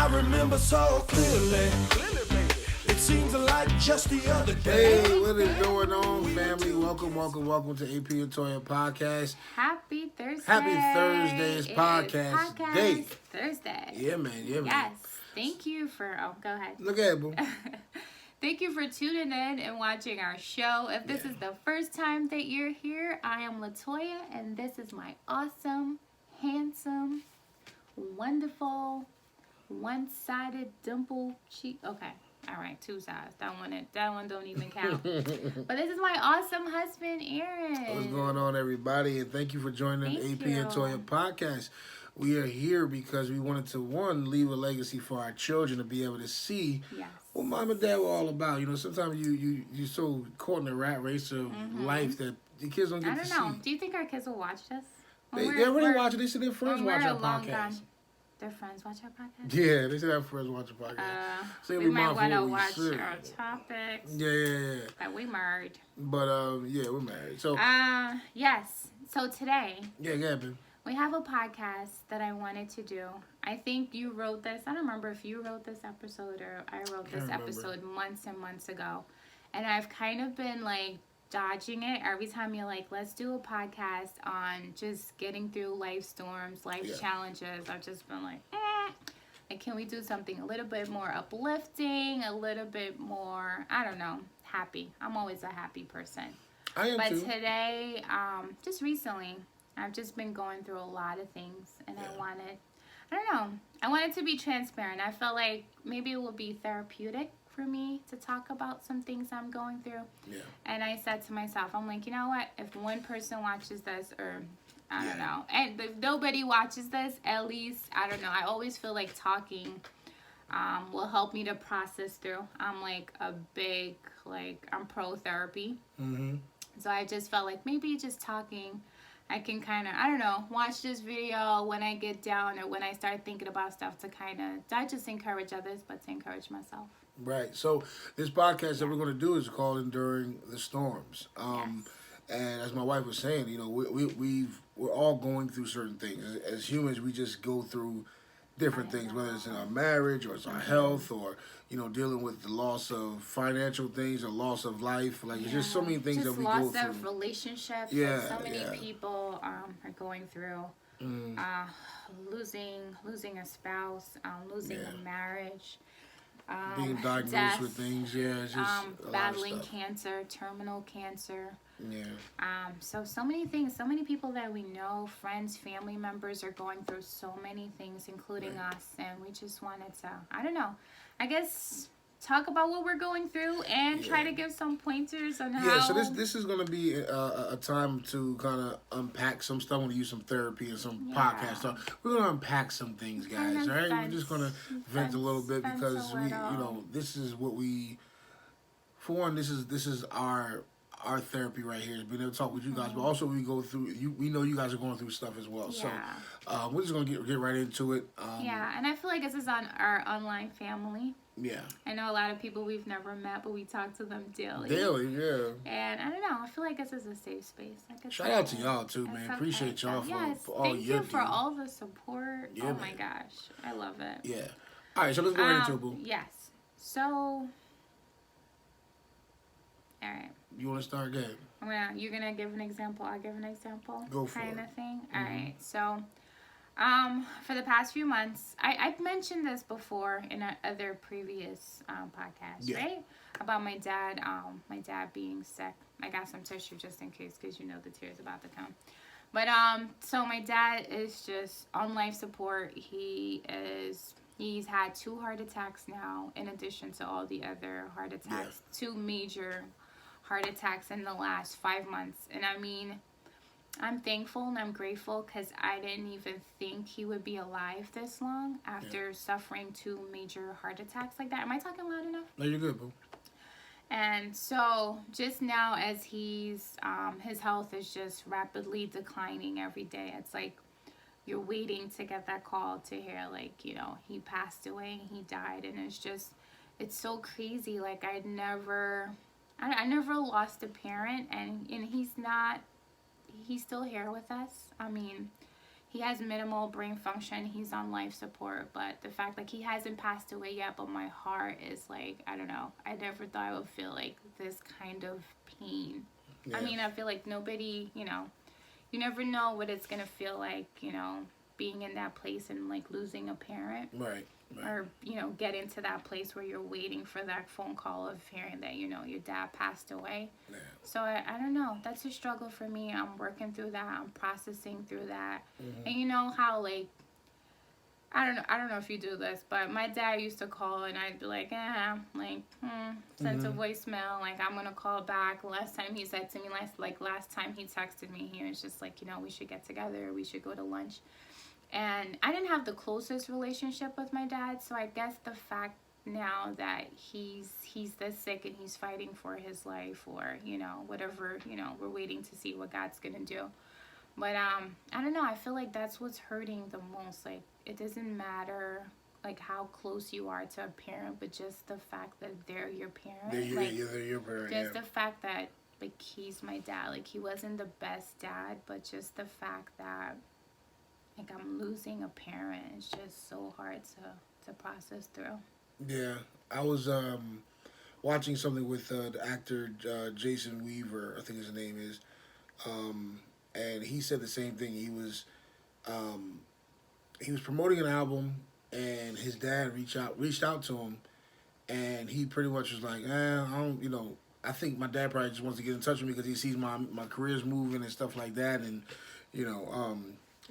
I remember so clearly. It seems like just the other day. Hey, what is going on, family? Welcome to AP and Toya podcast. Happy Thursday. Happy Thursday. It's podcast day. Thursday. Yeah, man. Yes. Thank you for, go ahead. Look at it, boo. Thank you for tuning in and watching our show. If this is the first time that you're here, I am LaToya, and this is my awesome, handsome, wonderful, one-sided dimple cheek. Okay. All right, two sides. That one don't even count. But this is my awesome husband, Aaron. What's going on, everybody? And thank you for joining the AP and Toya podcast. We are here because we wanted to, leave a legacy for our children to be able to see what mom and dad were all about. You know, sometimes you're so caught in the rat race of life that the kids don't get to see. I don't know. Do you think our kids will watch this? They already watch it. They see their friends watch our podcast. Their friends watch our podcast? Yeah, they said our friends watch our podcast. So we might want to watch our topics. Yeah. But we married. But, we're married. So, yes. So today, man. We have a podcast that I wanted to do. I think you wrote this. I don't remember if you wrote this episode or I wrote this episode months and months ago. And I've kind of been like dodging it every time you're like, let's do a podcast on just getting through life storms, life challenges. I've just been like, And can we do something a little bit more uplifting, a little bit more, I don't know, happy. I'm always a happy person. I am too. But today, just recently, I've just been going through a lot of things, and I wanted to be transparent. I felt like maybe it would be therapeutic for me to talk about some things I'm going through. Yeah. And I said to myself, I'm like, you know what? If one person watches this, or I don't know, and if nobody watches this, at least, I don't know, I always feel like talking will help me to process through. I'm like I'm pro therapy. Mm-hmm. So I just felt like maybe just talking, I can kind of, I don't know, watch this video when I get down or when I start thinking about stuff to kind of, not just encourage others, but to encourage myself. Right. So this podcast that we're going to do is called Enduring the Storms. And as my wife was saying, you know, we're all going through certain things. As humans, we just go through different things, whether it's in our marriage or it's our health or, you know, dealing with the loss of financial things or loss of life. Like, it's just so many things that we go through. Just loss of relationships. Yeah, so many people are going through losing a spouse, losing a marriage. Being diagnosed death, with things, it's just battling cancer, terminal cancer. Yeah. So many things, so many people that we know, friends, family members are going through so many things, including us, and we just wanted to, I don't know, I guess talk about what we're going through and try to give some pointers on how. Yeah, so this is going to be a time to kind of unpack some stuff. I'm going to use some therapy and some podcast stuff. We're going to unpack some things, guys, all right? We're just going to vent a little bit because this is what we, for one, this is our therapy right here is being able to talk with you guys, but also we go through, we know you guys are going through stuff as well. So we're just going to get right into it. And I feel like this is on our online family. Yeah. I know a lot of people we've never met, but we talk to them daily. And I don't know, I feel like this is a safe space. Shout out to y'all too, man. Appreciate y'all for all you for all the support. Yeah, my gosh. I love it. Yeah. All right, so let's go right into it, boo. Yes. So, all right. You want to start again? You're going to give an example. I'll give an example. Go for it. Kind of thing. All right. So, for the past few months, I've mentioned this before in other previous podcasts, right? About my dad being sick. I got some tissue just in case, because you know the tears about to come. But, so my dad is just on life support. He's had 2 heart attacks now, in addition to all the other heart attacks. 2 major heart attacks in the last 5 months. And I mean, I'm thankful and I'm grateful because I didn't even think he would be alive this long after suffering 2 major heart attacks like that. Am I talking loud enough? No, you're good, boo. And so just now as his health is just rapidly declining every day, it's like you're waiting to get that call to hear, like, you know, he passed away, he died. And it's so crazy. Like, I never lost a parent, and he's still here with us. I mean, he has minimal brain function. He's on life support, but the fact like he hasn't passed away yet, but my heart is like, I don't know. I never thought I would feel like this kind of pain. Yeah. I mean, I feel like nobody, you know, you never know what it's gonna feel like, you know, being in that place and like losing a parent. Right. Or, you know, get into that place where you're waiting for that phone call of hearing that, you know, your dad passed away. Yeah. So I don't know. That's a struggle for me. I'm working through that. I'm processing through that. And you know how like I don't know if you do this, but my dad used to call and I'd be like, sent a voicemail, like I'm gonna call back. Last time he said to me, last time he texted me, he was just like, you know, we should get together, we should go to lunch. And I didn't have the closest relationship with my dad, so I guess the fact now that he's this sick and he's fighting for his life, or, you know, whatever, you know, we're waiting to see what God's gonna do. But I don't know, I feel like that's what's hurting the most. Like, it doesn't matter like how close you are to a parent, but just the fact that they're your parent. They're your parent. Just the fact that like he's my dad. Like, he wasn't the best dad, but just the fact that like I'm losing a parent is just so hard to process through. Yeah, I was watching something with the actor Jason Weaver, I think his name is, and he said the same thing. He was promoting an album, and his dad reached out to him, and he pretty much was like, I don't, you know, I think my dad probably just wants to get in touch with me because he sees my career's moving and stuff like that, and you know,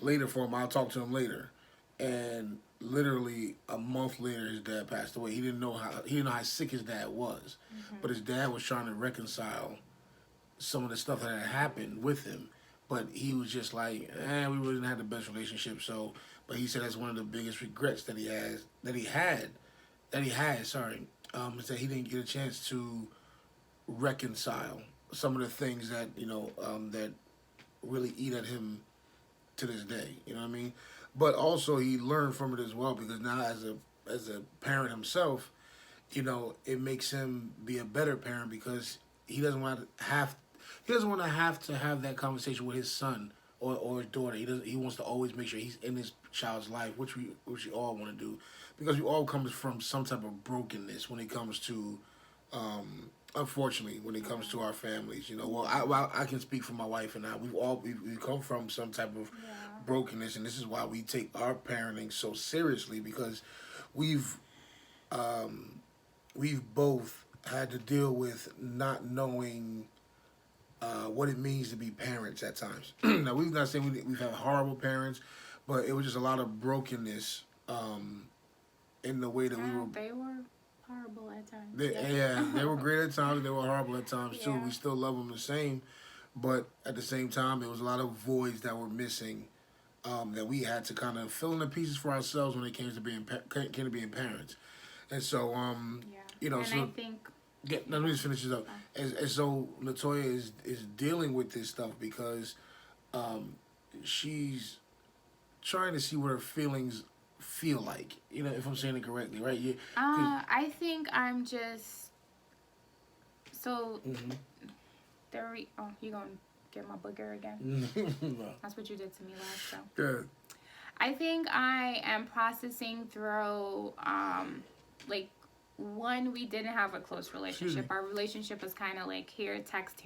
later for him, I'll talk to him later. And literally a month later, his dad passed away. He didn't know how sick his dad was, but his dad was trying to reconcile some of the stuff that had happened with him. But he was just like, we really didn't have the best relationship. So, but he said that's one of the biggest regrets that he has, is that he didn't get a chance to reconcile some of the things that, you know, that really eat at him to this day. You know what I mean? But also he learned from it as well, because now as a parent himself, you know, it makes him be a better parent because he doesn't want to have to have that conversation with his son or his daughter. He wants to always make sure he's in his child's life, which we all want to do, because we all come from some type of brokenness when it comes to unfortunately, when it comes to our families. You know, well, I can speak for my wife and I. We come from some type of brokenness, and this is why we take our parenting so seriously, because we've both had to deal with not knowing what it means to be parents at times. Now, we've not saying we've had horrible parents, but it was just a lot of brokenness in the way that we were. They were horrible at times. They were great at times. They were horrible at times too. Yeah. We still love them the same, but at the same time, there was a lot of voids that were missing that we had to kind of fill in the pieces for ourselves when it came to being parents. And so, you know, and so I think. Let me just finish this up. And so Latoya is dealing with this stuff because she's trying to see what her feelings feel like. You know, if I'm saying it correctly, right? Yeah. I think I'm just so. You gonna get my booger again? No. That's what you did to me last show. Good. I think I am processing through like. One, we didn't have a close relationship. Our relationship was kind of like here a text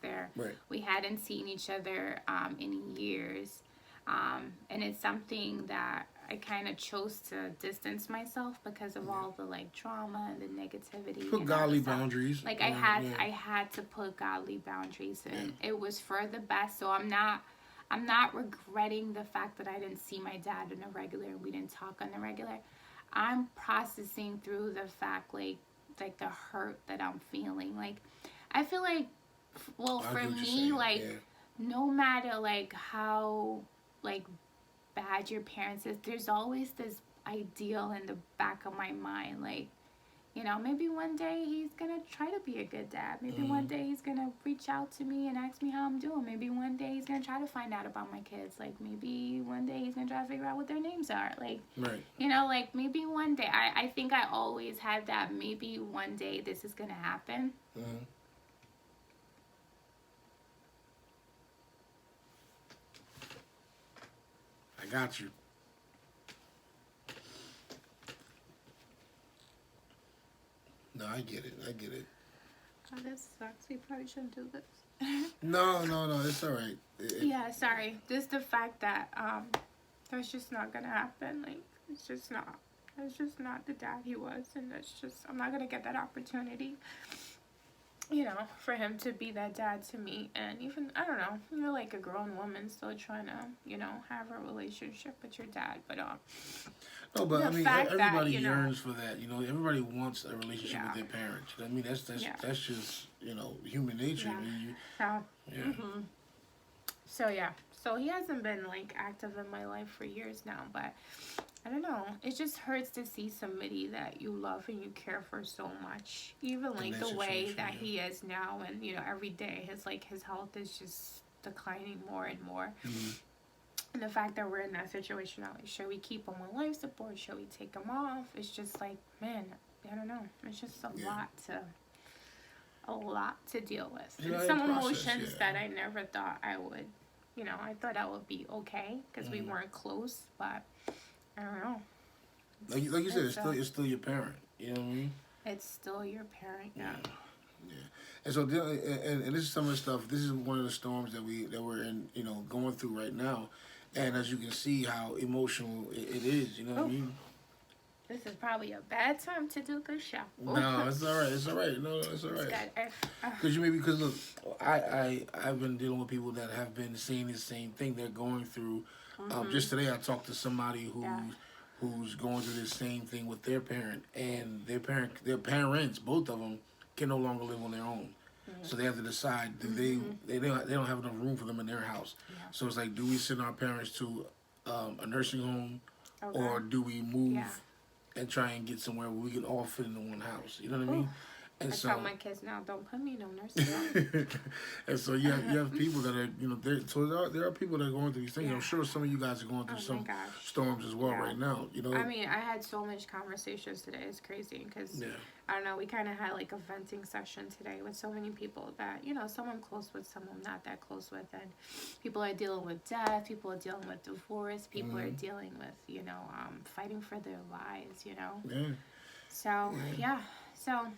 there. Right. We hadn't seen each other in years. And it's something that I kind of chose to distance myself because of all the like trauma and the negativity. Put godly boundaries. Like I had to put godly boundaries, and it was for the best. So I'm not regretting the fact that I didn't see my dad on a regular. We didn't talk on the regular. I'm processing through the fact, like the hurt that I'm feeling. Like, I feel like, well, for me, like, no matter, like, how, like, bad your parents is, there's always this ideal in the back of my mind. Like, you know, maybe one day he's gonna try to be a good dad. Maybe one day he's gonna reach out to me and ask me how I'm doing. Maybe one day he's gonna try to find out about my kids. Like, maybe one day he's gonna try to figure out what their names are. Like, you know, like, maybe one day. I think I always had that maybe one day this is gonna happen. got you. No, I get it. I get it. Oh, this sucks. We probably shouldn't do this. No, it's all right. Yeah, sorry. Just the fact that that's just not gonna happen. Like, it's just not. That's just not the dad he was, and that's just, I'm not gonna get that opportunity, you know, for him to be that dad to me. And even, I don't know, you're like a grown woman still trying to, you know, have a relationship with your dad. But no, but the I mean, fact everybody that, yearns for that. You know, everybody wants a relationship Yeah. with their parents. I mean, that's just, you know, human nature. Yeah. I mean, So, yeah. So yeah, so he hasn't been like active in my life for years now, but I don't know. It just hurts to see somebody that you love and you care for so much, even like the way that he is now, and you know, every day his health is just declining more and more. Mm-hmm. And the fact that we're in that situation, like, should we keep him on life support? Should we take him off? It's just like, man, I don't know. It's just a lot to deal with. Yeah, And some process, emotions that I never thought I would, you know, I thought I would be okay because we weren't close, but I don't know. Like you said, it's still your parent. You know what I mean? It's still your parent, yeah. And so, and this is some of the stuff. This is one of the storms that we're in, you know, going through right now. And as you can see, how emotional it is. You know what I mean? This is probably a bad time to do the show. No, it's all right. It's all right. No, it's all right. Because look, I've been dealing with people that have been saying the same thing they're going through. Just today, I talked to somebody who's going through the same thing with their parent, and their parents, both of them, can no longer live on their own. So they have to decide, do they don't have enough room for them in their house. So it's like, do we send our parents to a nursing home, or do we move and try and get somewhere where we can all fit into one house? You know what I mean? And I so, tell my kids now, don't put me in no nursing home. and so you have people that are, you know, there are people that are going through these things. I'm sure some of you guys are going through some storms as well right now. You know, I mean, I had so much conversations today. It's crazy because I don't know. We kind of had like a venting session today with so many people that, you know, some I'm close with, some I'm not that close with, and people are dealing with death. People are dealing with divorce. People are dealing with, you know, fighting for their lives. You know. Yeah. So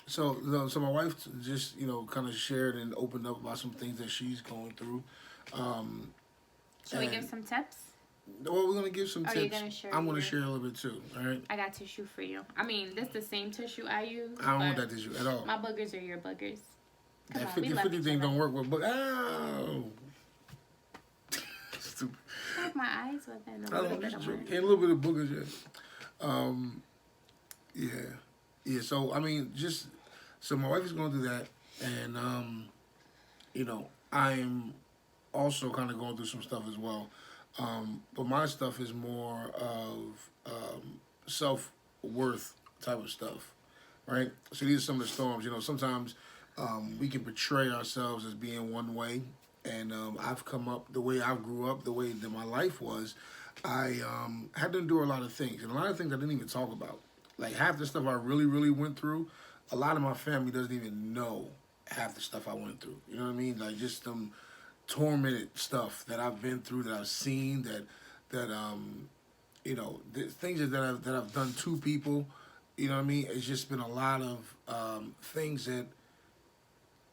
So my wife just, you know, kind of shared and opened up about some things that she's going through. Should we give some tips? Well, we're gonna give some tips. You gonna share? I'm gonna share a little bit too. All right. I got tissue for you. I mean, this the same tissue I use. I don't want that tissue at all. My boogers are your boogers. Come That on, 50-50 thing don't work with ow. Stupid. Like my eyes with it. I don't know. And a little bit of boogers, yeah. So I mean, so my wife is going through that, and you know, I'm also kind of going through some stuff as well. But my stuff is more of self-worth type of stuff, right? So these are some of the storms. You know, sometimes we can portray ourselves as being one way, and I've come up the way I grew up, the way that my life was. I had to endure a lot of things, and a lot of things I didn't even talk about. Like half the stuff I really, really went through, a lot of my family doesn't even know half the stuff I went through. You know what I mean? Like just some tormented stuff that I've been through, that I've seen, that you know, the things that I've done to people. You know what I mean? It's just been a lot of things that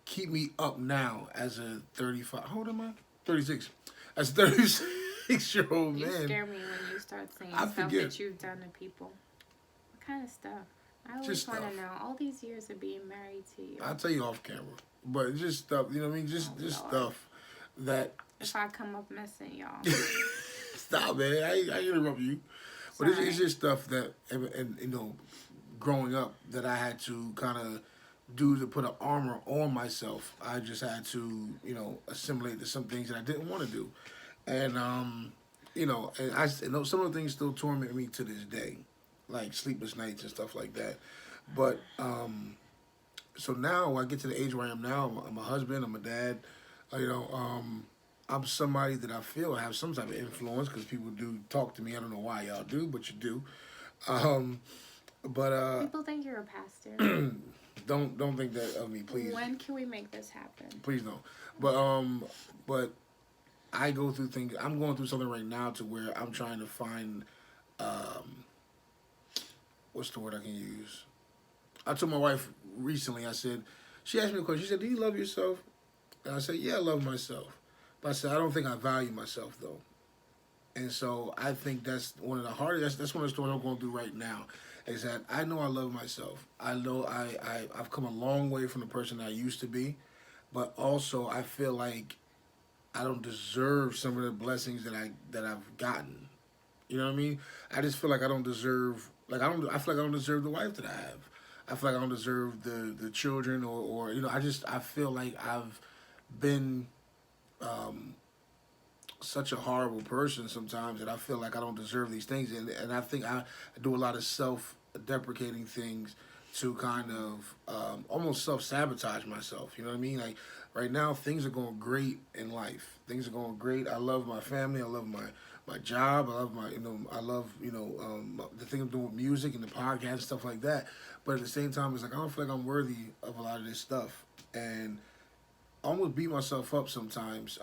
keep me up now as a 35. How old am I? 36. As a 36-year-old man. You scare me when you start saying stuff that you've done to people. What kind of stuff? I always want to know. All these years of being married to you. I'll tell you off camera. But it's just stuff, you know what I mean? Just stuff that... If I come up missing, y'all. Stop, man. I interrupt you. But it's just stuff that, and you know, growing up that I had to kind of do to put an armor on myself. I just had to, you know, assimilate to some things that I didn't want to do. And, you know, and some of the things still torment me to this day. Like sleepless nights and stuff like that. But, so now I get to the age where I am now. I'm a husband, I'm a dad. You know, I'm somebody that I feel have some type of influence because people do talk to me. I don't know why y'all do, but you do. But people think you're a pastor. Don't think that of me, please. When can we make this happen? Please don't. But I go through things. I'm going through something right now to where I'm trying to find what's the word I can use. I told my wife recently. I said she asked me a question. She said, "Do you love yourself?" And I said, "Yeah, I love myself." But I said, "I don't think I value myself though." And so I think that's one of the hardest. That's one of the stories I'm going through right now. Is that I know I love myself. I know I've come a long way from the person I used to be, but also I feel like I don't deserve some of the blessings that I've gotten. You know what I mean? I just feel like I don't deserve. Like I don't. I feel like I don't deserve the wife that I have. I feel like I don't deserve the children or I feel like I've been such a horrible person sometimes that I feel like I don't deserve these things, and I think I do a lot of self-deprecating things to kind of almost self-sabotage myself. You know what I mean? Like right now, things are going great in life. Things are going great. I love my family. I love my job. I love the thing I'm doing with music and the podcast and stuff like that. But at the same time, it's like I don't feel like I'm worthy of a lot of this stuff, and I almost beat myself up sometimes,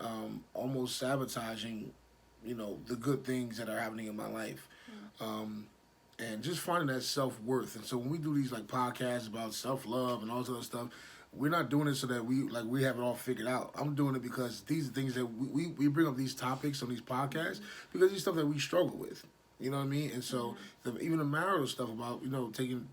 almost sabotaging, the good things that are happening in my life, and just finding that self worth. And so when we do these like podcasts about self love and all this other stuff, we're not doing it so that we have it all figured out. I'm doing it because these are things that we bring up these topics on these podcasts because these stuff that we struggle with. You know what I mean? And so even the marital stuff about taking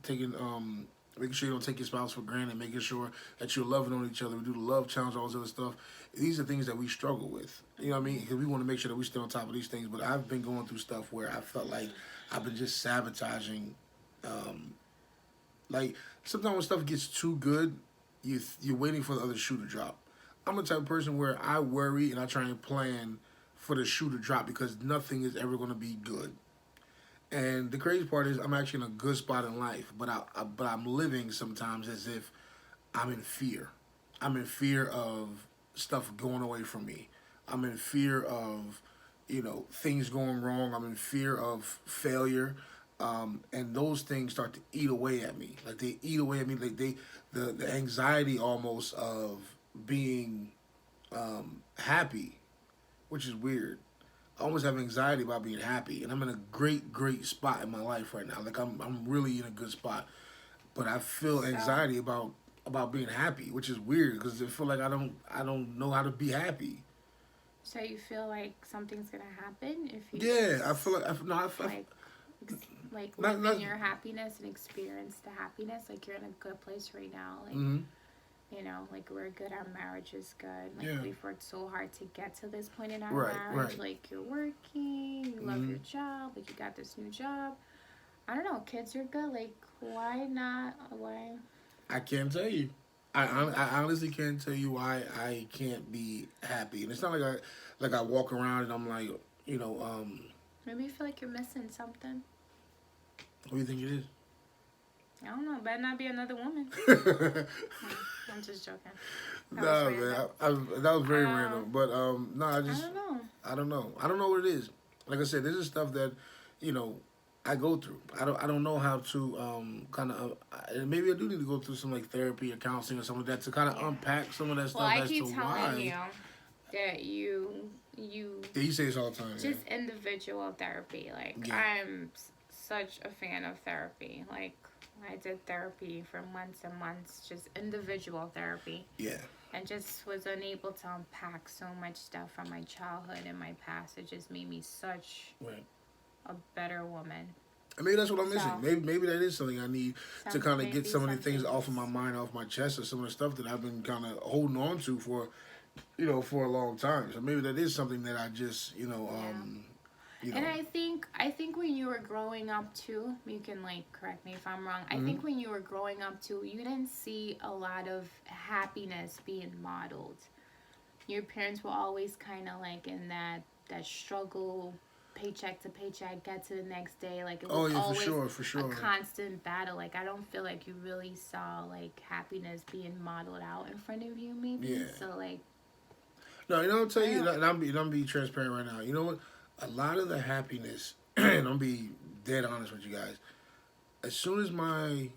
making sure you don't take your spouse for granted, making sure that you're loving on each other. We do the love challenge, all this other stuff. These are things that we struggle with. You know what I mean? Because we want to make sure that we stay on top of these things. But I've been going through stuff where I felt like I've been just sabotaging. Like sometimes when stuff gets too good, you're waiting for the other shoe to drop. I'm the type of person where I worry and I try and plan for the shoe to drop because nothing is ever going to be good. And the crazy part is, I'm actually in a good spot in life, but I'm living sometimes as if I'm in fear. I'm in fear of stuff going away from me. I'm in fear of, things going wrong. I'm in fear of failure, and those things start to eat away at me. Like they eat away at me. Like the anxiety almost of being happy, which is weird. I almost have anxiety about being happy, and I'm in a great spot in my life right now. Like I'm really in a good spot, but I feel anxiety about being happy, which is weird because I feel like I don't know how to be happy. So you feel like something's gonna happen if you I feel like I feel like live in your happiness and experience the happiness. Like you're in a good place right now. Like like we're good. Our marriage is good. Like we've worked so hard to get to this point in our marriage. Right. Like you're working, you love your job. Like you got this new job. I don't know. Kids are good. Like why not? Why? I can't tell you. I honestly can't tell you why I can't be happy. And it's not like I walk around and I'm like, Maybe you feel like you're missing something. What do you think it is? I don't know. Better not be another woman. I'm just joking. No, man. That was very random. But no, I don't know. I don't know what it is. Like I said, this is stuff that I go through. I don't know how to kind of maybe I do need to go through some like therapy or counseling or something like that to kind of unpack some of that stuff. Well, I keep telling you that you say this all the time. Just individual therapy. Like I'm such a fan of therapy. Like I did therapy for months and months, just individual therapy. Yeah. And just was unable to unpack so much stuff from my childhood and my past. It just made me such a better woman. And maybe that's what I'm missing. Maybe that is something I need to kind of get some of the things off of my mind, off my chest, or some of the stuff that I've been kind of holding on to for a long time. So maybe that is something that I just, And I think when you were growing up too, you can like correct me if I'm wrong. I think when you were growing up too, you didn't see a lot of happiness being modeled. Your parents were always kind of like in that struggle, paycheck to paycheck, get to the next day. Like it was always for sure. a constant battle. Like I don't feel like you really saw like happiness being modeled out in front of you. Maybe so like. No, I'll tell you, and I'm being transparent right now. You know what? A lot of the happiness, and I'm be dead honest with you guys. As soon as my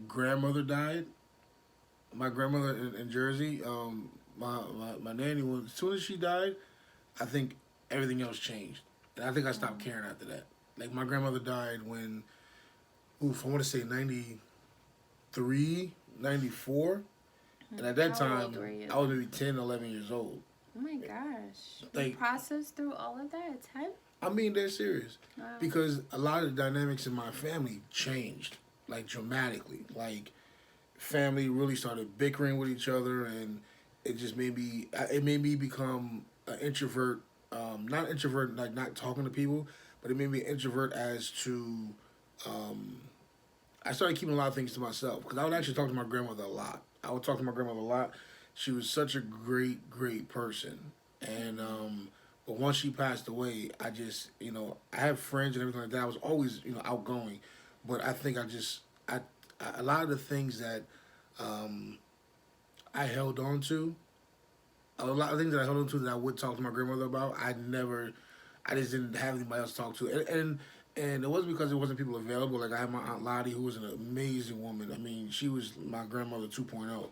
grandmother died, my grandmother in Jersey, my nanny, as soon as she died, I think everything else changed. And I think I stopped caring after that. Like, my grandmother died when, I want to say 93, 94. And at that How time, old were you? I was maybe 10, 11 years old. Oh my gosh. Like, You processed through all of that at 10? I mean, they're serious. Wow. Because a lot of the dynamics in my family changed, like, dramatically. Like, family really started bickering with each other, and it just made me become an introvert. Not introvert, like not talking to people, but it made me an introvert as to, I started keeping a lot of things to myself, because I would actually talk to my grandmother a lot. I would talk to my grandmother a lot. She was such a great, great person. And, but once she passed away, I just, I have friends and everything like that. I was always, outgoing. But I think a lot of the things that I held on to, a lot of things that I held on to that I would talk to my grandmother about, I just didn't have anybody else to talk to. And it wasn't because there wasn't people available. Like, I had my Aunt Lottie, who was an amazing woman. I mean, she was my grandmother 2.0.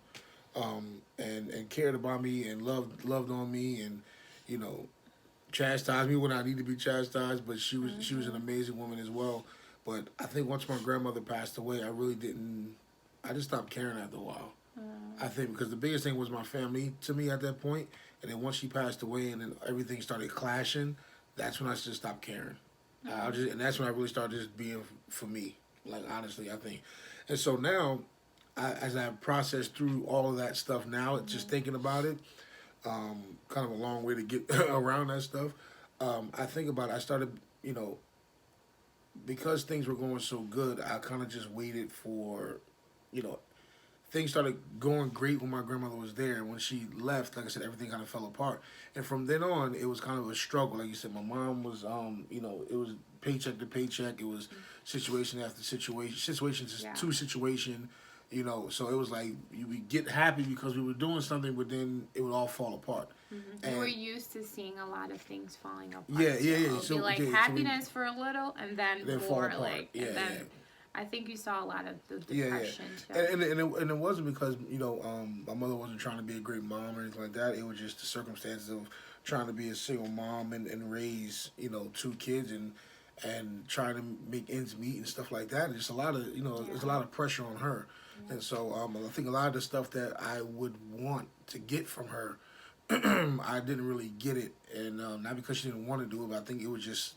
And cared about me and loved on me, and, chastised me when I needed to be chastised. But she was an amazing woman as well. But I think once my grandmother passed away, I just stopped caring after a while. I think because the biggest thing was my family to me at that point. And then once she passed away and then everything started clashing, that's when I just stopped caring. And that's when I really started just being for me. Like, honestly, I think. And so now, as I process through all of that stuff now, just thinking about it, kind of a long way to get around that stuff. I think about it. I started, because things were going so good, I kind of just waited for, things started going great when my grandmother was there. And when she left, like I said, everything kind of fell apart. And from then on, it was kind of a struggle. Like you said, my mom was, it was paycheck to paycheck. It was situation after situation to situation. So it was like you would get happy because we were doing something, but then it would all fall apart. You were used to seeing a lot of things falling apart. Yeah. So be like happiness for a little, and then fall more apart. like, Yeah, and then yeah. I think you saw a lot of the depression. Yeah. And it wasn't because my mother wasn't trying to be a great mom or anything like that. It was just the circumstances of trying to be a single mom and raise 2 kids and trying to make ends meet and stuff like that. And just a lot of there's a lot of pressure on her. And so I think a lot of the stuff that I would want to get from her, I didn't really get it. And not because she didn't want to do it, but I think it was just,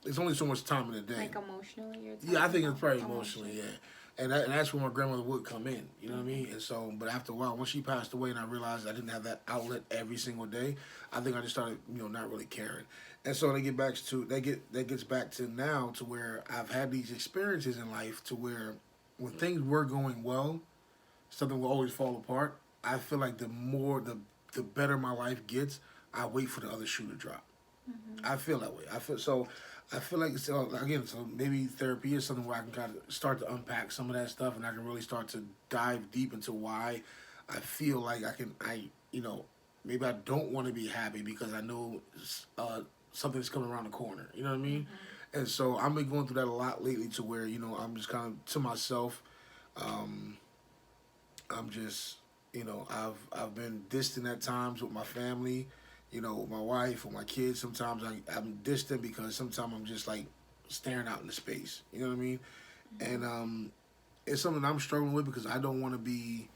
there's only so much time in the day. Like emotionally? Yeah, I think it's probably emotionally, yeah. And that's where my grandmother would come in, you know what I mean? And so, but after a while, once she passed away and I realized I didn't have that outlet every single day, I think I just started, not really caring. And so that gets back to now to where I've had these experiences in life to where when things were going well, something will always fall apart. I feel like the better my life gets, I wait for the other shoe to drop. I feel that way. I feel like, so maybe therapy is something where I can kind of start to unpack some of that stuff, and I can really start to dive deep into why I feel like maybe I don't want to be happy because I know something's coming around the corner. You know what I mean? And so I've been going through that a lot lately to where, I'm just kind of to myself. I'm just, I've been distant at times with my family, with my wife or my kids. Sometimes I'm distant because sometimes I'm just like staring out into space. You know what I mean? And it's something I'm struggling with because I don't want to be,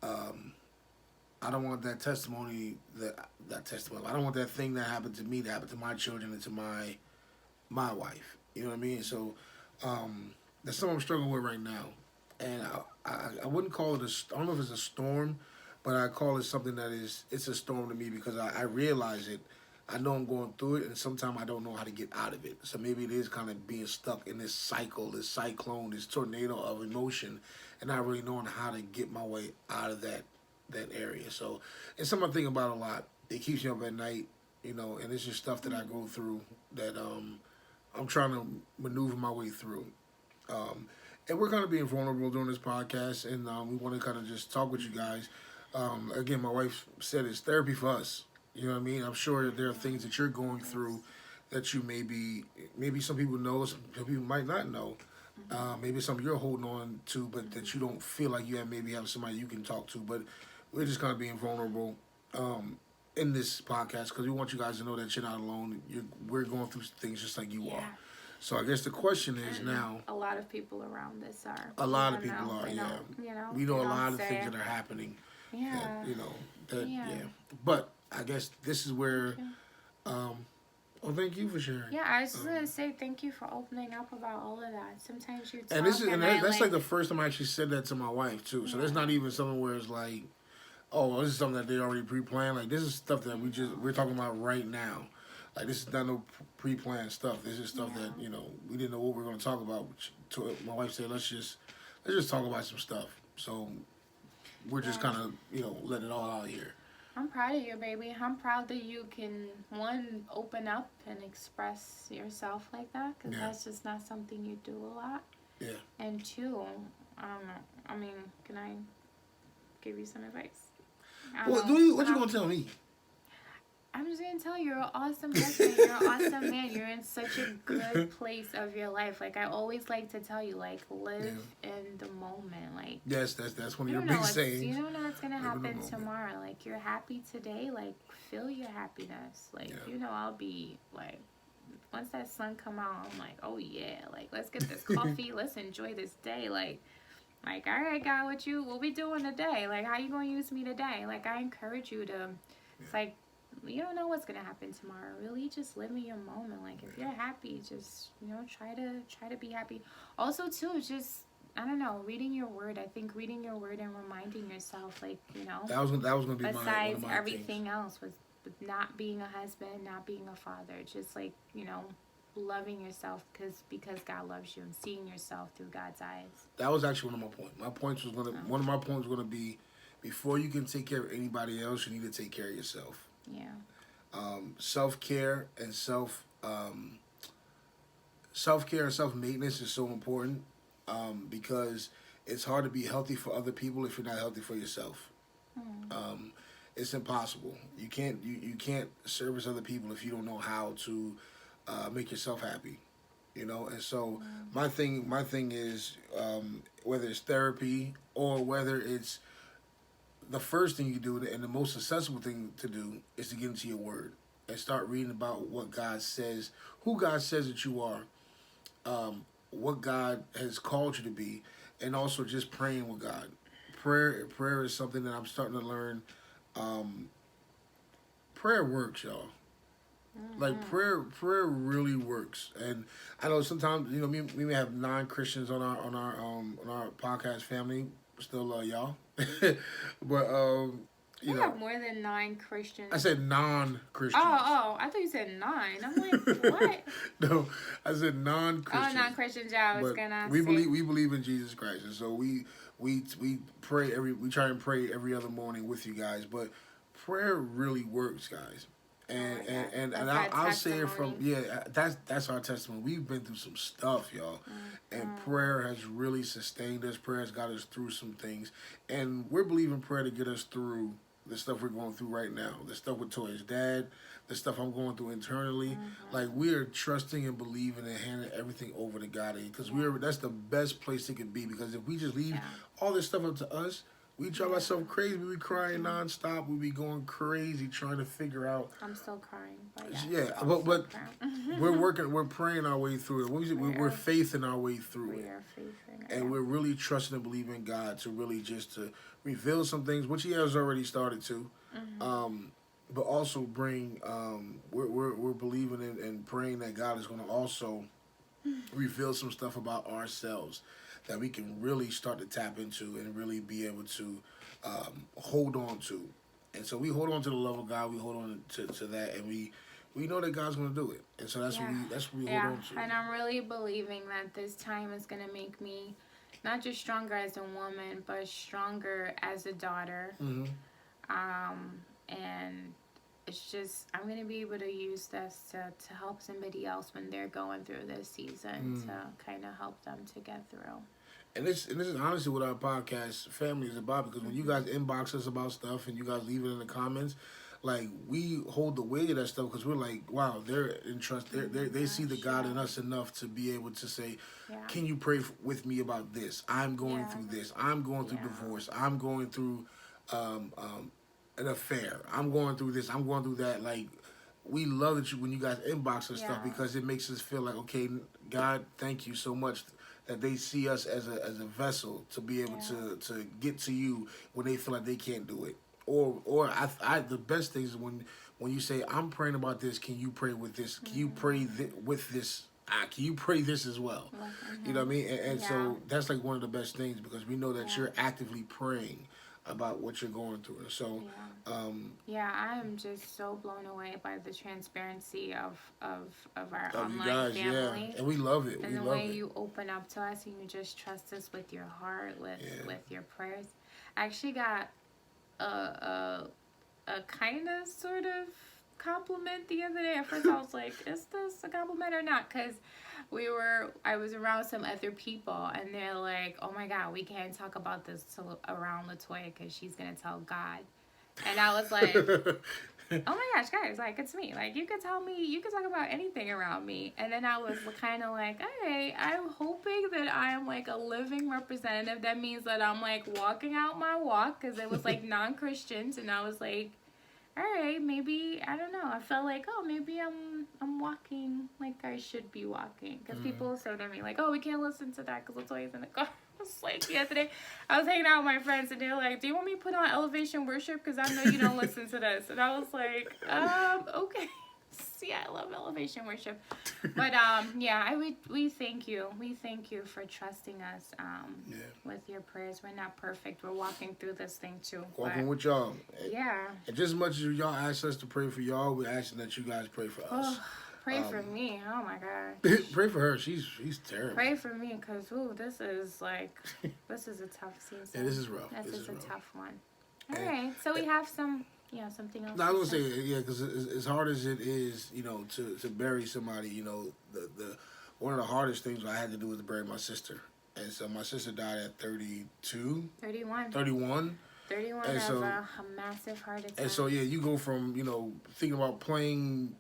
I don't want that testimony, I don't want that thing that happened to me to happen to my children and to my wife. You know what I mean? So that's something I'm struggling with right now. And I wouldn't call it I don't know if it's a storm, but I call it something that it's a storm to me because I realize it. I know I'm going through it, and sometimes I don't know how to get out of it. So maybe it is kind of being stuck in this cycle, this cyclone, this tornado of emotion, and not really knowing how to get my way out of that area. So it's something I think about a lot. It keeps me up at night, and it's just stuff that I go through that I'm trying to maneuver my way through. And we're kind of being vulnerable during this podcast, and we want to kind of just talk with you guys. Again, my wife said it's therapy for us. You know what I mean? I'm sure that there are things that you're going through that you maybe some people know, some people might not know. Maybe something you're holding on to, but that you don't feel like you maybe have somebody you can talk to. But we're just kind of being vulnerable in this podcast because we want you guys to know that you're not alone. We're going through things just like you are. So I guess the question is now. A lot of people around us are. A lot of people are, yeah. We know a lot of things that are happening. Yeah. That, But I guess this is where. Well, thank you for sharing. Yeah, I was just gonna say thank you for opening up about all of that. Sometimes you talk and this is that's like the first time I actually said that to my wife too. So that's not even something where it's like, oh, this is something that they already pre-planned. Like this is stuff that we're talking about right now. Like this is not no pre-planned stuff. This is stuff that we didn't know what we were going to talk about. My wife said, let's just talk about some stuff. So we're just kind of letting it all out here. I'm proud of you, baby. I'm proud that you can, one, open up and express yourself like that, because that's just not something you do a lot. Yeah. And two, I mean, can I give you some advice? What you gonna tell me? I'm just gonna tell you, you're an awesome husband. You're an awesome man. You're in such a good place of your life. Like I always like to tell you, like live in the moment. Like yes, that's one of your big sayings. You don't know what's gonna happen tomorrow. Like you're happy today. Like feel your happiness. Like I'll be like, once that sun come out, I'm like, oh yeah, like let's get this coffee. Let's enjoy this day. Like all right, God, what we doing today? Like how you gonna use me today? Like I encourage you to. It's like. You don't know what's gonna happen tomorrow. Really, just live in your moment. Like if you're happy, just try to be happy. Also, too, just I don't know, reading your word. I think reading your word and reminding yourself, like that was gonna be besides one of my everything things. Else, with not being a husband, not being a father, just like loving yourself because God loves you and seeing yourself through God's eyes. That was actually one of my points. One of my points was gonna be before you can take care of anybody else, you need to take care of yourself. Yeah. Self-care and self-maintenance is so important because it's hard to be healthy for other people if you're not healthy for yourself. It's impossible. You can't service other people if you don't know how to make yourself happy. And so my thing is whether it's therapy or whether it's the first thing you do and the most accessible thing to do is to get into your word and start reading about what God says, who God says that you are, what God has called you to be, and also just praying with God. Prayer is something that I'm starting to learn. Prayer works, y'all. Like prayer really works, and I know sometimes we may have non-Christians on our podcast family. Still love y'all. But you have more than 9 Christians. I said non-Christians. Oh, I thought you said 9. I'm like, what? No, I said non-Christians. Oh, non-Christians. Yeah, I was gonna. We believe in Jesus Christ, and so we pray we try and pray every other morning with you guys. But prayer really works, guys. And I'll say it from that's our testimony. We've been through some stuff, y'all, and prayer has really sustained us. Prayer has got us through some things, and we're believing prayer to get us through the stuff we're going through right now. The stuff with Toya's dad, the stuff I'm going through internally. Like we are trusting and believing and handing everything over to God, because that's the best place it could be. Because if we just leave all this stuff up to us, we drive ourselves crazy. We be crying nonstop. We be going crazy trying to figure out. I'm still crying. But but we're praying our way through it. We're faithing our way through it. We are faithing it. And we're really trusting and believing God to really just to reveal some things, which He has already started to. But also bring. We're believing and praying that God is going to also reveal some stuff about ourselves that we can really start to tap into and really be able to hold on to. And so we hold on to the love of God, we hold on to that, and we know that God's going to do it. And so that's what we hold on to. And I'm really believing that this time is going to make me not just stronger as a woman, but stronger as a daughter. And it's just, I'm going to be able to use this to help somebody else when they're going through this season to kind of help them to get through. And this is honestly what our podcast family is about, because when you guys inbox us about stuff and you guys leave it in the comments, like we hold the weight of that stuff because we're like, wow, they're in trust. They see the God in us enough to be able to say, can you pray with me about this? I'm going through this. I'm going through divorce. I'm going through an affair. I'm going through this. I'm going through that. Like, we love that when you guys inbox us stuff because it makes us feel like, okay, God, thank you so much that they see us as a vessel to be able to get to you when they feel like they can't do it. Or I the best thing is when you say, I'm praying about this, can you pray with this? Can you pray with this? Can you pray this as well? You know what I mean? And so that's like one of the best things because we know that you're actively praying about what you're going through. And so, I am just so blown away by the transparency of our online you guys, family. and we love it. And we the love way it. you open up to us and you just trust us with your heart, with your prayers. I actually got a kind of sort of compliment the other day. At first I was like, is this a compliment or not? Because I was around some other people and they're like, oh my God, we can't talk about this around Latoya because she's going to tell God. And I was like, oh my gosh, guys, like, it's me. Like, you could tell me, you could talk about anything around me. And then I was kind of like, all right, I'm hoping that I am like a living representative. That means that I'm like walking out my walk because it was like non-Christians. And I was like, all right, maybe, I don't know. I felt like, oh, maybe I'm walking like I should be walking. Because people say to me, like, oh, we can't listen to that because Latoya's in the car. I was like, yesterday, I was hanging out with my friends, and they're like, do you want me to put on elevation worship? Because I know you don't listen to this. And I was like, okay. Yeah, I love elevation worship. But, we thank you. We thank you for trusting us with your prayers. We're not perfect. We're walking through this thing, too. Walking with y'all. Yeah. And just as much as y'all ask us to pray for y'all, we're asking that you guys pray for us. Pray for me. Oh, my God. Pray for her. She's terrible. Pray for me because, this is a tough season. Yeah, this is rough. This is a rough. tough one. All right. So we have something else. No, I was going to say, because as hard as it is, to bury somebody, the one of the hardest things I had to do was to bury my sister. And so my sister died at 31. 31. 31 and of a massive heart attack. And so, you go from, thinking about playing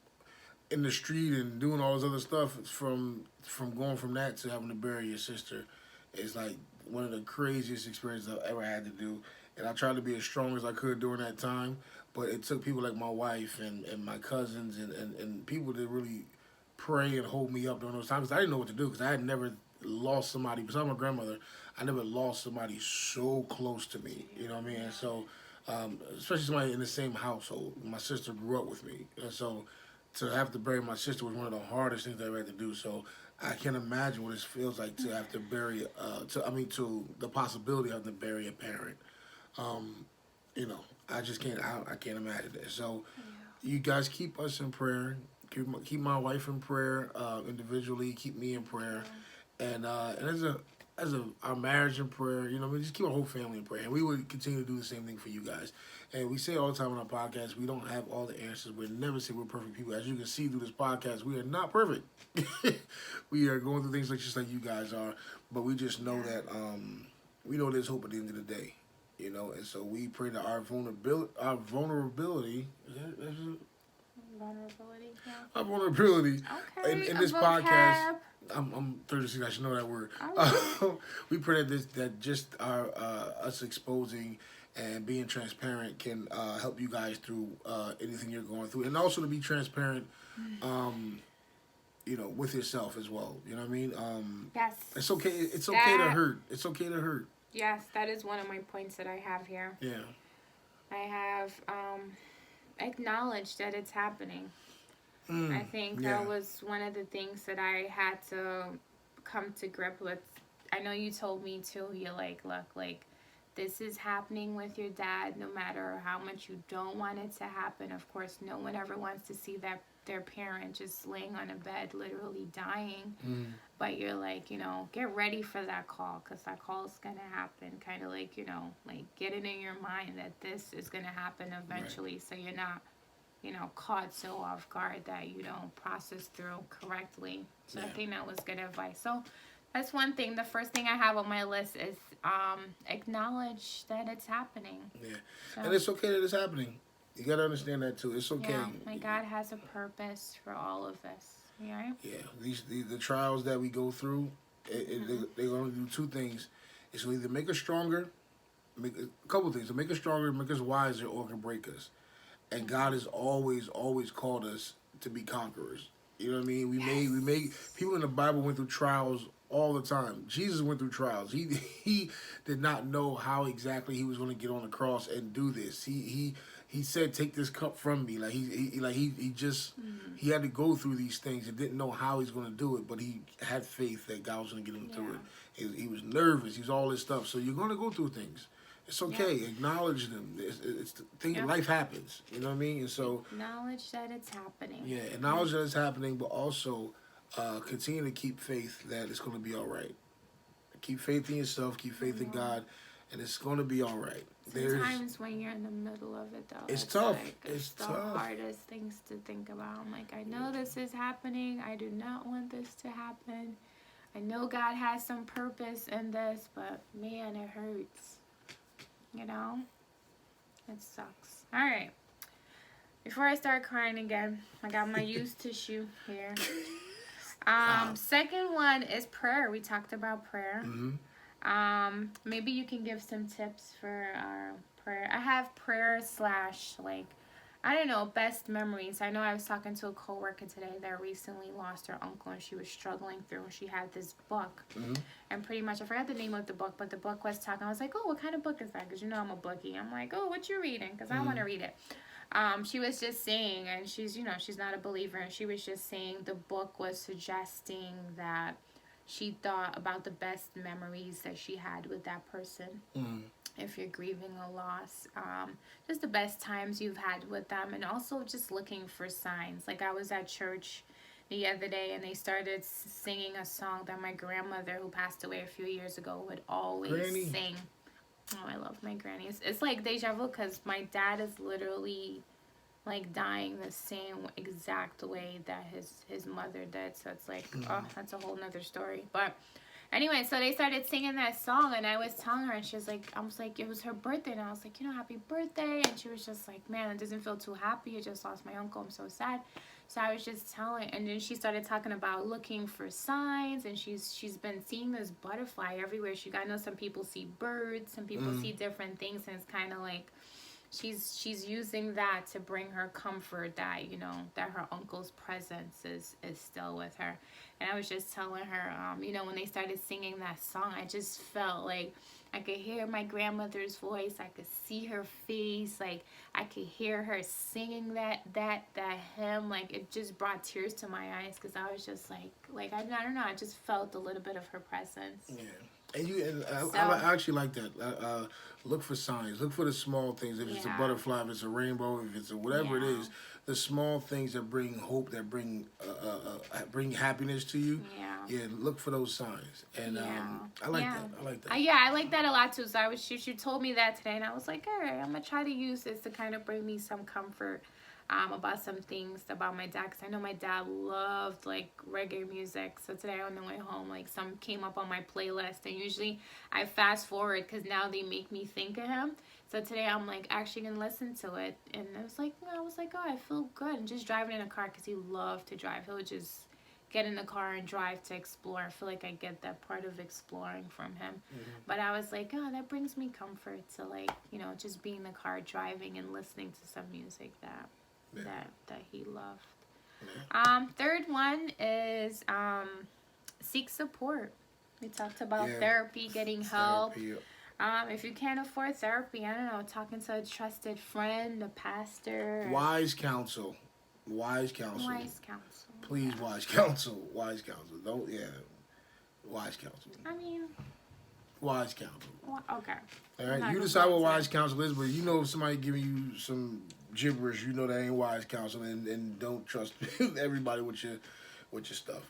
in the street and doing all this other stuff from going from that to having to bury your sister is like one of the craziest experiences I've ever had to do. And I tried to be as strong as I could during that time, but it took people like my wife and my cousins and people to really pray and hold me up during those times. I didn't know what to do because I had never lost somebody, besides my grandmother, I never lost somebody so close to me, you know what I mean? And so, especially somebody in the same household. My sister grew up with me, and so to have to bury my sister was one of the hardest things I ever had to do. So I can't imagine what it feels like to have to bury, to the possibility of having to bury a parent. I just can't. I can't imagine that. So, you guys keep us in prayer. Keep my wife in prayer individually. Keep me in prayer, and as our marriage in prayer. We just keep our whole family in prayer, and we would continue to do the same thing for you guys. And we say all the time on our podcast, we don't have all the answers. We never say we're perfect people. As you can see through this podcast, we are not perfect. We are going through things just like you guys are, but we just know that we know there's hope at the end of the day. And so we pray that our vulnerability, vulnerability, yeah. Our vulnerability in this vocab. Podcast. I'm 36. I should know that word. We pray that just us exposing and being transparent can help you guys through anything you're going through, and also to be transparent, with yourself as well. You know what I mean? Yes. It's okay. It's okay to hurt. It's okay to hurt. Yes, that is one of my points that I have here. Yeah. I have acknowledged that it's happening. I think that was one of the things that I had to come to grip with. I know you told me too. You're like, look, like, this is happening with your dad no matter how much you don't want it to happen. Of course, no one ever wants to see their parent just laying on a bed literally dying. But you're like, get ready for that call because that call is going to happen. Kind of like, like get it in your mind that this is going to happen eventually. Right. So you're not, caught so off guard that you don't process through correctly. So I think that was good advice. So that's one thing. The first thing I have on my list is acknowledge that it's happening. Yeah. So, and it's okay that it's happening. You got to understand that too. It's okay. Yeah, my God has a purpose for all of this. Yeah. Yeah. The trials that we go through, they're going to do two things. It's going to either make us stronger make a couple things. To make us stronger, make us wiser, or can break us. And God has always called us to be conquerors. You know what I mean? We made people in the Bible went through trials all the time. Jesus went through trials. He did not know how exactly he was going to get on the cross and do this. He said, "Take this cup from me." Like he just he had to go through these things and didn't know how he's going to do it, but he had faith that God was going to get him through it. He was nervous. He was all this stuff. So you're going to go through things. It's okay. Yep. Acknowledge them. It's the thing. Yep. Life happens. You know what I mean? And so acknowledge that it's happening. Yeah, acknowledge that it's happening, but also continue to keep faith that it's going to be all right. Keep faith in yourself. Keep faith in God, and it's going to be all right. Sometimes when you're in the middle of it, though, it's tough. Like, it's the tough. hardest things to think about. I'm like, I know this is happening. I do not want this to happen. I know God has some purpose in this, but man, it hurts. You know, it sucks. All right. Before I start crying again, I got my used tissue here. Second one is prayer. We talked about prayer. Maybe you can give some tips for our prayer. I have prayer / like, I don't know, best memories. I know I was talking to a coworker today that recently lost her uncle and she was struggling through, and she had this book. And pretty much, I forgot the name of the book, but the book was talking. I was like, oh, what kind of book is that? Because you know I'm a bookie. I'm like, oh, what you reading? Because I want to read it. She was just saying, and she's not a believer, and she was just saying the book was suggesting that she thought about the best memories that she had with that person. If you're grieving a loss, just the best times you've had with them, and also just looking for signs. Like, I was at church the other day, and they started singing a song that my grandmother, who passed away a few years ago, would always sing. Oh, I love my granny. It's like deja vu, because my dad is literally like dying the same exact way that his mother did. So it's like, oh, that's a whole nother story. But anyway, so they started singing that song, and I was telling her, and she was like, I was like, it was her birthday, and I was like, happy birthday. And she was just like, man, it doesn't feel too happy. I just lost my uncle. I'm so sad. So I was just telling, and then she started talking about looking for signs, and she's been seeing this butterfly everywhere. I know some people see birds, some people see different things, and it's kind of like she's using that to bring her comfort that, that her uncle's presence is still with her. And I was just telling her, when they started singing that song, I just felt like I could hear my grandmother's voice. I could see her face. Like, I could hear her singing that hymn. Like, it just brought tears to my eyes, because I was just like I don't know. I just felt a little bit of her presence. Yeah. And I actually like that. Look for signs. Look for the small things. If it's a butterfly, if it's a rainbow, if it's whatever it is, the small things that bring hope, that bring happiness to you. Yeah. Look for those signs. And I like that. I like that. I like that a lot too. So she told me that today, and I was like, all right, I'm gonna try to use this to kind of bring me some comfort. About some things about my dad, because I know my dad loved like reggae music. So today on the way home, like, some came up on my playlist, and usually I fast forward because now they make me think of him. So today I'm like actually gonna listen to it, and I was like, oh, I feel good. And just driving in a car, because he loved to drive. He'll just get in the car and drive to explore. I feel like I get that part of exploring from him. But I was like, oh, that brings me comfort to, like, just be in the car driving and listening to some music that he loved. Third one is seek support. We talked about therapy, getting help. If you can't afford therapy, I don't know, talking to a trusted friend, a pastor. Wise counsel. Please, wise counsel. Wise counsel. Wise counsel. Wise counsel. Okay. All right, you decide what wise counsel is, but if somebody giving you some gibberish, that ain't wise counsel, and don't trust everybody with your stuff.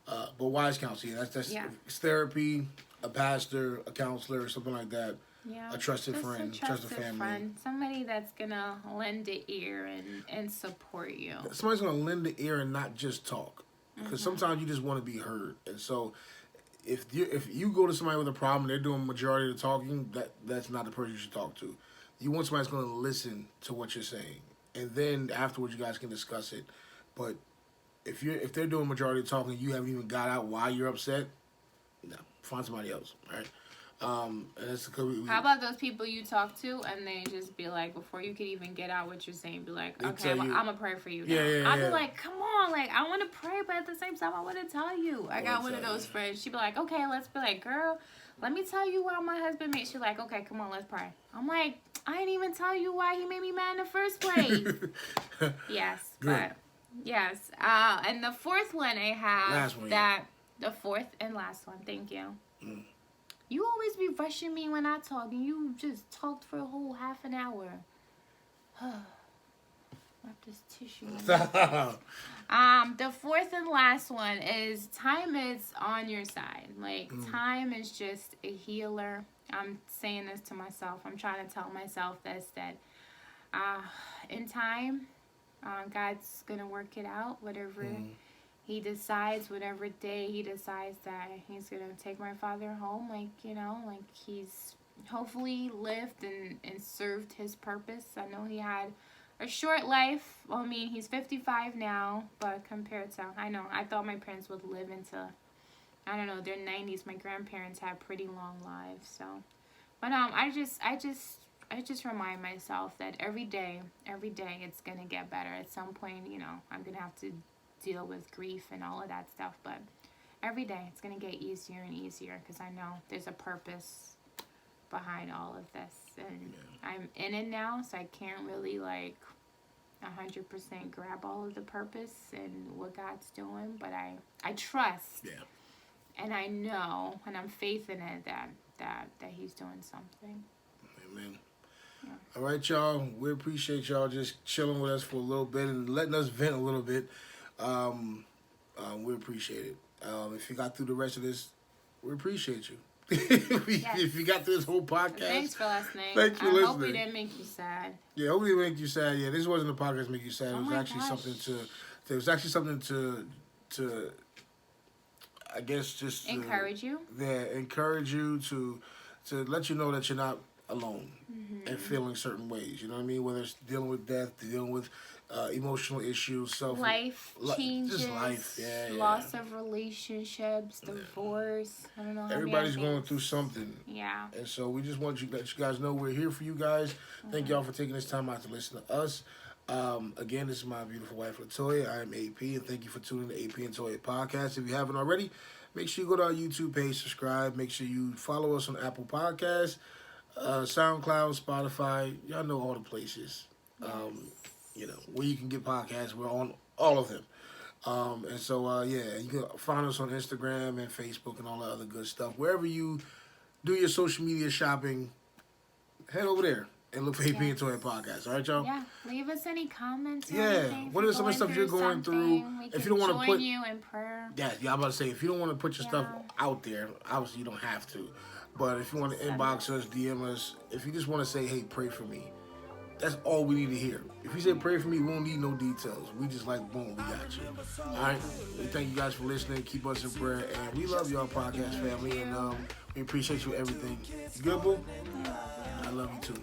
But wise counsel, that's it's therapy, a pastor, a counselor, or something like that. Yeah, a trusted friend, trusted family. Friend. Somebody that's gonna lend an ear and support you. Somebody's gonna lend an ear and not just talk, because sometimes you just want to be heard. And so, if you go to somebody with a problem, they're doing majority of the talking. That's not the person you should talk to. You want somebody that's gonna listen to what you're saying, and then afterwards you guys can discuss it. But if they're doing majority of the talking, you haven't even got out why you're upset. No, find somebody else. All right. And that's because How about those people you talk to and they just be like, before you could even get out what you're saying, be like, okay, well, I'm gonna pray for you now. I'll be like, come on, like, I want to pray, but at the same time, I want to tell you. I got one of those friends. She'd be like, okay, let's be like, girl, let me tell you why my husband made. She's like, okay, come on, let's pray. I'm like, I didn't even tell you why he made me mad in the first place. Yes, Good. but yes. And the fourth one I have Last one, the fourth and last one. Thank you. You always be rushing me when I talk, and you just talked for a whole half an hour. Wipe this tissue. The fourth and last one is time is on your side. Like, time is just a healer. I'm saying this to myself. I'm trying to tell myself this, that in time, God's going to work it out, whatever he decides, whatever day he decides that he's going to take my father home. Like, you know, like he's hopefully lived and served his purpose. I know he had a short life. Well, I mean, he's 55 now, but compared to, I thought my parents would live into, I don't know, their 90s. My grandparents had pretty long lives, so. But I just remind myself that every day it's going to get better. At some point, you know, I'm going to have to deal with grief and all of that stuff, but every day it's going to get easier and easier because I know there's a purpose behind all of this, and I'm in it now, so I can't really like 100% grab all of the purpose and what God's doing, but I trust and I know and I'm faith in it that he's doing something. Amen. All right, y'all. We appreciate y'all just chilling with us for a little bit and letting us vent a little bit. We appreciate it. If you got through the rest of this, we appreciate you. If you got through this whole podcast, thanks for listening. Thanks for listening. I hope we didn't make you sad. Yeah, hopefully it make you sad. Yeah, this wasn't a podcast to make you sad. Oh, it was actually something to I guess just encourage you. Yeah, encourage you to let you know that you're not alone and feeling certain ways. You know what I mean? Whether it's dealing with death, dealing with emotional issues, life changes, just life, loss of relationships, divorce. I don't know. Everybody's going through something. Yeah. And so we just want you let you guys know we're here for you guys. Thank y'all for taking this time out to listen to us. Again, this is my beautiful wife, Toya. I am AP, and thank you for tuning in to AP and Toya podcast. If you haven't already, make sure you go to our YouTube page, subscribe. Make sure you follow us on Apple Podcasts, SoundCloud, Spotify. Y'all know all the places. You know, where you can get podcasts. We're on all of them. And so, you can find us on Instagram and Facebook and all that other good stuff. Wherever you do your social media shopping, head over there and look for AP and Toya podcast. All right, y'all? Yeah. Leave us any comments. What are some of the stuff you're going through? If you don't want to put you in prayer. Yeah, I'm about to say, if you don't want to put your stuff out there, obviously you don't have to. But if you want to inbox us, DM us, if you just want to say, hey, pray for me, that's all we need to hear. If you say pray for me, we won't need no details. We just like, boom, we got you. All right? We thank you guys for listening. Keep us in prayer. And we love y'all podcast family. And we appreciate you everything. You good, boo? I love you too.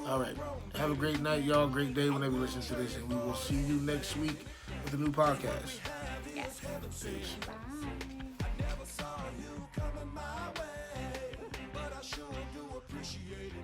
All right. Have a great night, y'all. Great day whenever you listen to this. And we will see you next week with a new podcast. Yes. Peace. Bye. I never saw you coming my way, but I sure do appreciate it.